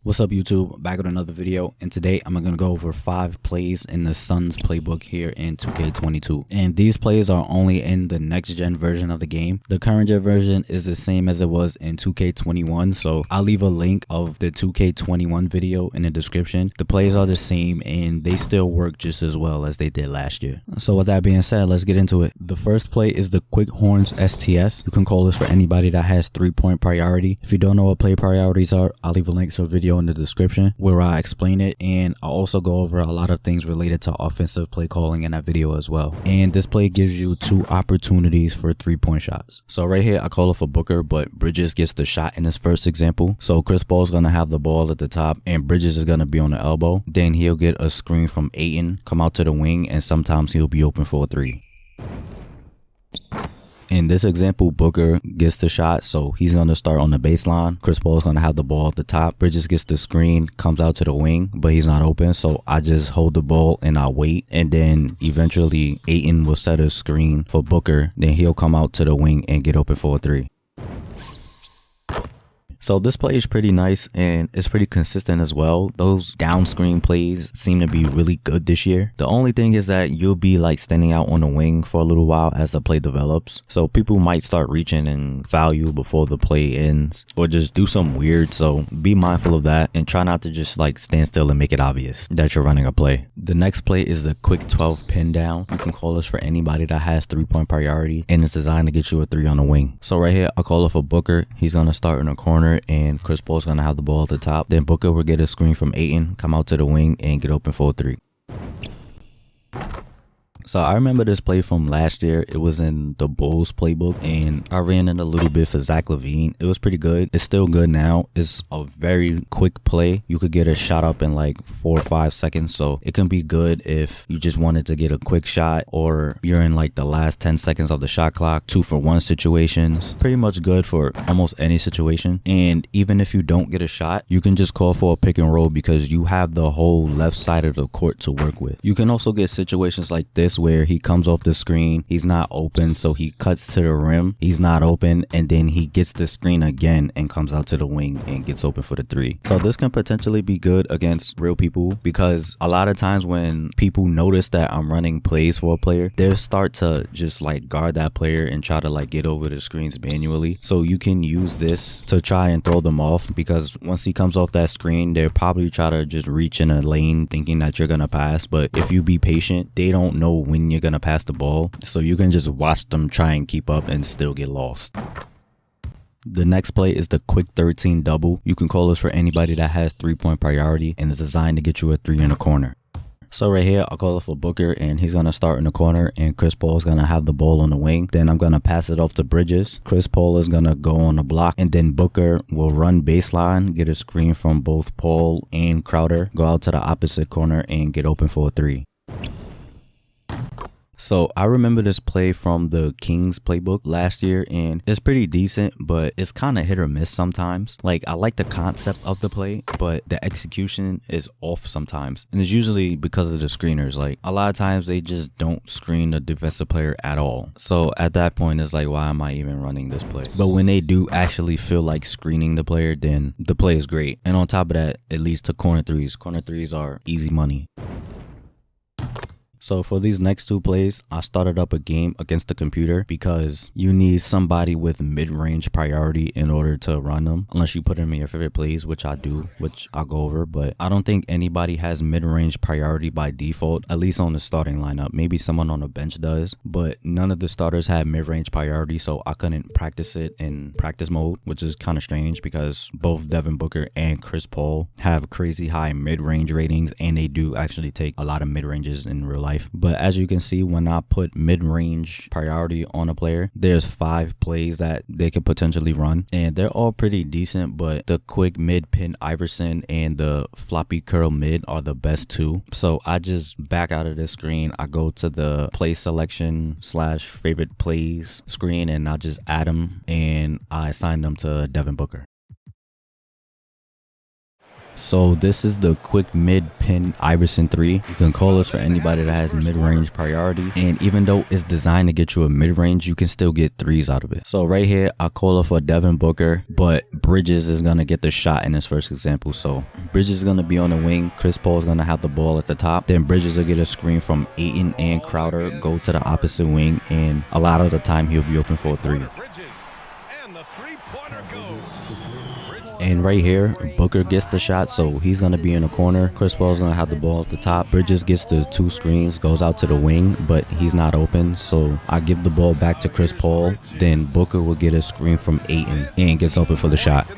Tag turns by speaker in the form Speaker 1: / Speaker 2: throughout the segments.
Speaker 1: What's up YouTube, back with another video, and today I'm going to go over 5 plays in the Suns playbook here in 2K22. And these plays are only in the next gen version of the game. The current gen version is the same as it was in 2K21, so I'll leave a link of the 2K21 video in the description. The plays are the same and they still work just as well as they did last year. So with that being said, let's get into it. The first play is the Quick Horns STS. You can call this for anybody that has 3-point priority. If you don't know what play priorities are, I'll leave a link to a video in the description where I explain it, and I'll also go over a lot of things related to offensive play calling in that video as well. And this play gives you 2 opportunities for 3-point shots. So right here I call it for Booker, but Bridges gets the shot in this first example. So Chris Paul's gonna have the ball at the top and Bridges is gonna be on the elbow. Then he'll get a screen from Ayton, come out to the wing, and sometimes he'll be open for a 3. In this example, Booker gets the shot, so he's going to start on the baseline. Chris Paul is going to have the ball at the top. Bridges gets the screen, comes out to the wing, but he's not open, so I just hold the ball and I wait. And then eventually Ayton will set a screen for Booker. Then he'll come out to the wing and get open for a 3. So this play is pretty nice and it's pretty consistent as well. Those down screen plays seem to be really good this year. The only thing is that you'll be like standing out on the wing for a little while as the play develops. So people might start reaching and foul you before the play ends or just do something weird. So be mindful of that and try not to just like stand still and make it obvious that you're running a play. The next play is the quick 12 pin down. You can call this for anybody that has 3-point priority and it's designed to get you a 3 on the wing. So right here, I'll call it for Booker. He's going to start in the corner and Chris Paul's gonna have the ball at the top. Then Booker will get a screen from Ayton, come out to the wing, and get open for a 3. So I remember this play from last year. It was in the Bulls playbook and I ran it a little bit for Zach LaVine. It was pretty good. It's still good now. It's a very quick play. You could get a shot up in like 4 or 5 seconds. So it can be good if you just wanted to get a quick shot or you're in like the last 10 seconds of the shot clock, 2-for-1 situations. Pretty much good for almost any situation. And even if you don't get a shot, you can just call for a pick and roll because you have the whole left side of the court to work with. You can also get situations like this where he comes off the screen, he's not open, so he cuts to the rim, he's not open, and then he gets the screen again and comes out to the wing and gets open for the 3. So this can potentially be good against real people because a lot of times when people notice that I'm running plays for a player, they'll start to just like guard that player and try to like get over the screens manually. So you can use this to try and throw them off because once he comes off that screen, they'll probably try to just reach in a lane thinking that you're gonna pass, but if you be patient, they don't know when you're gonna pass the ball, so you can just watch them try and keep up and still get lost. The next play is the quick 13 double. You can call this for anybody that has 3-point priority and is designed to get you a 3 in the corner. So right here, I'll call it for Booker and he's going to start in the corner and Chris Paul is going to have the ball on the wing. Then I'm going to pass it off to Bridges. Chris Paul is going to go on the block and then Booker will run baseline, get a screen from both Paul and Crowder, go out to the opposite corner and get open for a 3. So I remember this play from the Kings playbook last year and it's pretty decent, but it's kind of hit or miss sometimes. Like I like the concept of the play, but the execution is off sometimes. And it's usually because of the screeners. Like a lot of times they just don't screen the defensive player at all. So at that point it's like, why am I even running this play? But when they do actually feel like screening the player, then the play is great. And on top of that, it leads to corner 3s. Corner 3s are easy money. So for these next 2 plays, I started up a game against the computer because you need somebody with mid-range priority in order to run them. Unless you put them in your favorite plays, which I do, which I'll go over. But I don't think anybody has mid-range priority by default, at least on the starting lineup. Maybe someone on the bench does, but none of the starters have mid-range priority, so I couldn't practice it in practice mode, which is kind of strange because both Devin Booker and Chris Paul have crazy high mid-range ratings, and they do actually take a lot of mid-ranges in real life. But as you can see, when I put mid-range priority on a player, there's 5 plays that they could potentially run and they're all pretty decent, but the quick Mid Pin Iverson and the Floppy Curl Mid are the best 2. So I just back out of this screen, I go to the play selection / favorite plays screen and I just add them and I assign them to Devin Booker. So this is the quick Mid Pin Iverson 3. You can call this for anybody that has mid-range priority. And even though it's designed to get you a mid-range, you can still get 3s out of it. So right here, I call it for Devin Booker, but Bridges is going to get the shot in this first example. So Bridges is going to be on the wing. Chris Paul is going to have the ball at the top. Then Bridges will get a screen from Ayton and Crowder, go to the opposite wing, and a lot of the time he'll be open for a 3. And right here, Booker gets the shot, so he's going to be in the corner. Chris Paul's going to have the ball at the top. Bridges gets the 2 screens, goes out to the wing, but he's not open. So I give the ball back to Chris Paul. Then Booker will get a screen from Ayton and gets open for the shot.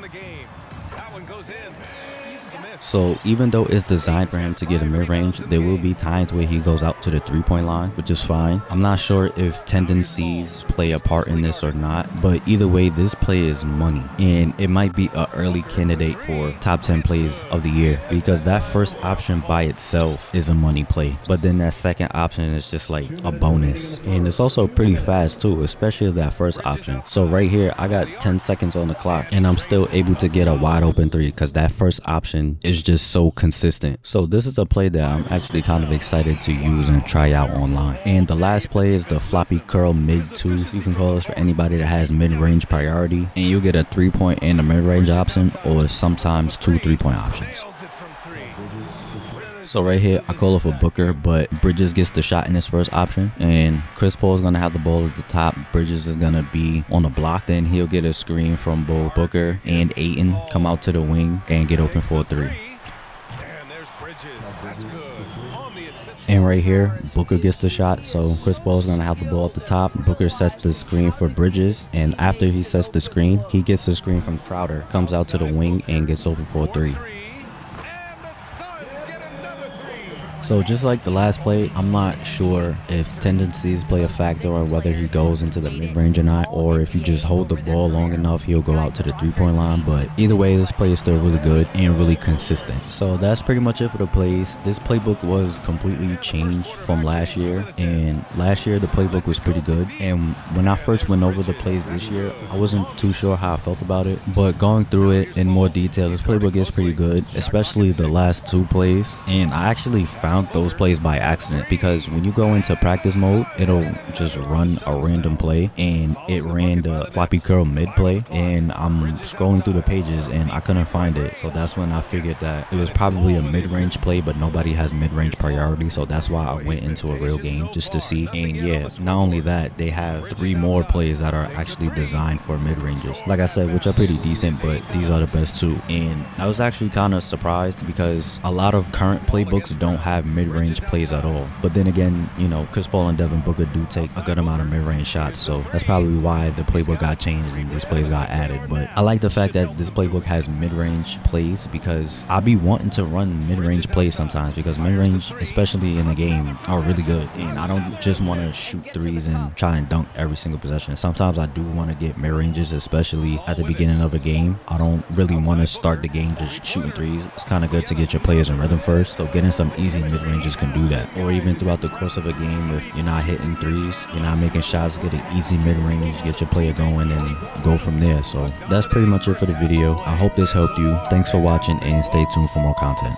Speaker 1: So even though it's designed for him to get a mid-range, there will be times where he goes out to the 3-point line, which is fine. I'm not sure if tendencies play a part in this or not, but either way, this play is money. And it might be an early candidate for top 10 plays of the year, because that first option by itself is a money play. But then that second option is just like a bonus. And it's also pretty fast too, especially that first option. So right here, I got 10 seconds on the clock and I'm still able to get a wide open 3 because that first option is just so consistent. So this is a play that I'm actually kind of excited to use and try out online. And the last play is the Floppy Curl Mid 2. You can call this for anybody that has mid-range priority, and you'll get a 3-point and a mid-range option, or sometimes 2 3-point options. So right here, I call it for Booker, but Bridges gets the shot in his first option, and Chris Paul is going to have the ball at the top. Bridges is going to be on the block. Then he'll get a screen from both Booker and Ayton, come out to the wing, and get open for a 3. And right here, Booker gets the shot, so Chris Paul is going to have the ball at the top. Booker sets the screen for Bridges, and after he sets the screen, he gets the screen from Crowder, comes out to the wing, and gets open for a 3. So just like the last play, I'm not sure if tendencies play a factor on whether he goes into the mid-range or not, or if you just hold the ball long enough, he'll go out to the 3-point line. But either way, this play is still really good and really consistent. So that's pretty much it for the plays. This playbook was completely changed from last year, and last year the playbook was pretty good. And when I first went over the plays this year, I wasn't too sure how I felt about it, but going through it in more detail, this playbook is pretty good, especially the last 2 plays. And I actually found those plays by accident, because when you go into practice mode, it'll just run a random play, and it ran the Floppy Curl Mid play, and I'm scrolling through the pages and I couldn't find it. So that's when I figured that it was probably a mid-range play, but nobody has mid-range priority, so that's why I went into a real game just to see. And yeah, not only that, they have 3 more plays that are actually designed for mid-ranges, like I said, which are pretty decent, but these are the best 2. And I was actually kind of surprised because a lot of current playbooks don't have mid-range plays at all. But then again, you know, Chris Paul and Devin Booker do take a good amount of mid-range shots, so that's probably why the playbook got changed and these plays got added. But I like the fact that this playbook has mid-range plays, because I be wanting to run mid-range plays sometimes, because mid-range, especially in the game, are really good, and I don't just want to shoot 3s and try and dunk every single possession. Sometimes I do want to get mid-ranges, especially at the beginning of a game. I don't really want to start the game just shooting 3s. It's kind of good to get your players in rhythm first, so getting some easy mid-ranges can do that. Or even throughout the course of a game, if you're not hitting 3s, you're not making shots, get an easy mid-range, get your player going, and go from there. So that's pretty much it for the video. I hope this helped you. Thanks for watching, and stay tuned for more content.